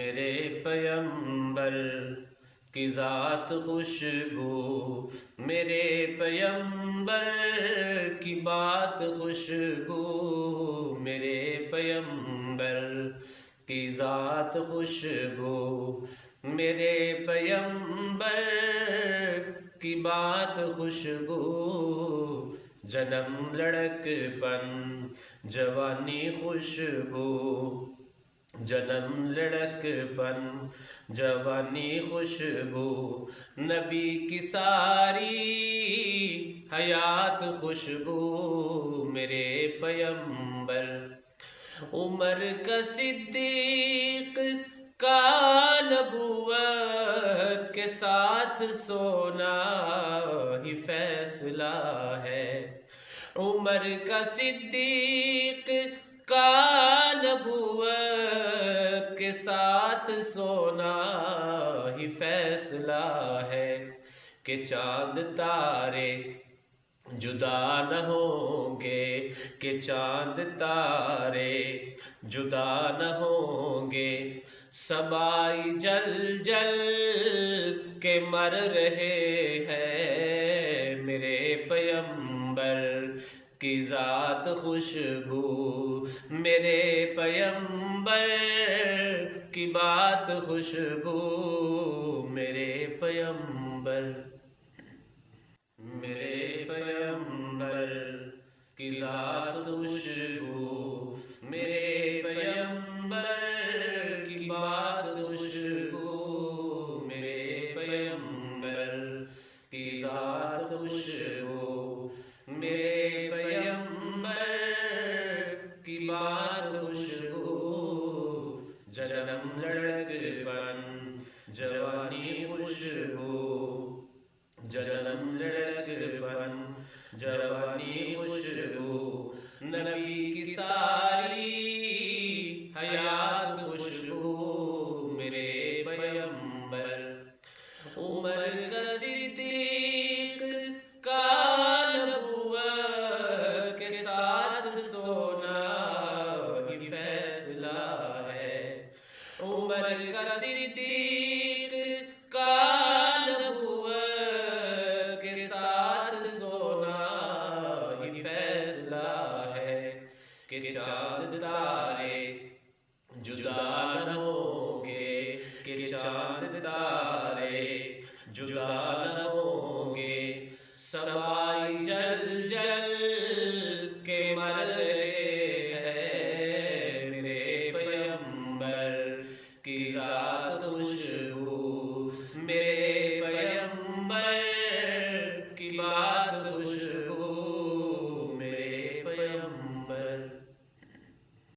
میرے پیمبر کی ذات خوشبو، میرے پیمبر کی بات خوشبو، میرے پیمبر کی ذات خوشبو، میرے پیمبر کی بات خوشبو، جنم لڑک پن جوانی خوشبو، جنم لڑک پن جوانی خوشبو، نبی کی ساری حیات خوشبو، میرے پیمبر، عمر کا صدیق کا نبوت کے ساتھ سونا ہی فیصلہ ہے، عمر کا صدیق کا نبوت کے ساتھ سونا ہی فیصلہ ہے، کہ چاند تارے جدا نہ ہوں گے، کہ چاند تارے جدا نہ ہوں گے، سبائی جل جل کے مر رہے ہیں، میرے پیمبر کی ذات خوشبو، میرے پیمبر کی بات خوشبو، میرے پیمبر، میرے پیمبر کی ذات خوشبو، میرے پیمبر کی بات خوشبو، میرے پیمبر کی ذات خوشبو، میرے پیمبر کی بات خوشبو، جنم لڑک پن جوانی خوشبو، جنم لڑک پن جوانی خوشبو، نبی کی ساری حیات خوشبو، میرے پیمبر، عمر کا صدیق کا نبوت کے ساتھ سونا ہی فیصلہ ہے، عمر کا صدیق کا نبوت کے ساتھ سونا ہی فیصلہ ہے، کہ چاند تارے جدا نہ ہوں گے، کہ چاند تارے جدا نہ ہوں گے، سبائی جل جل کے مر رہے ہیں، میرے پیمبر کی ذات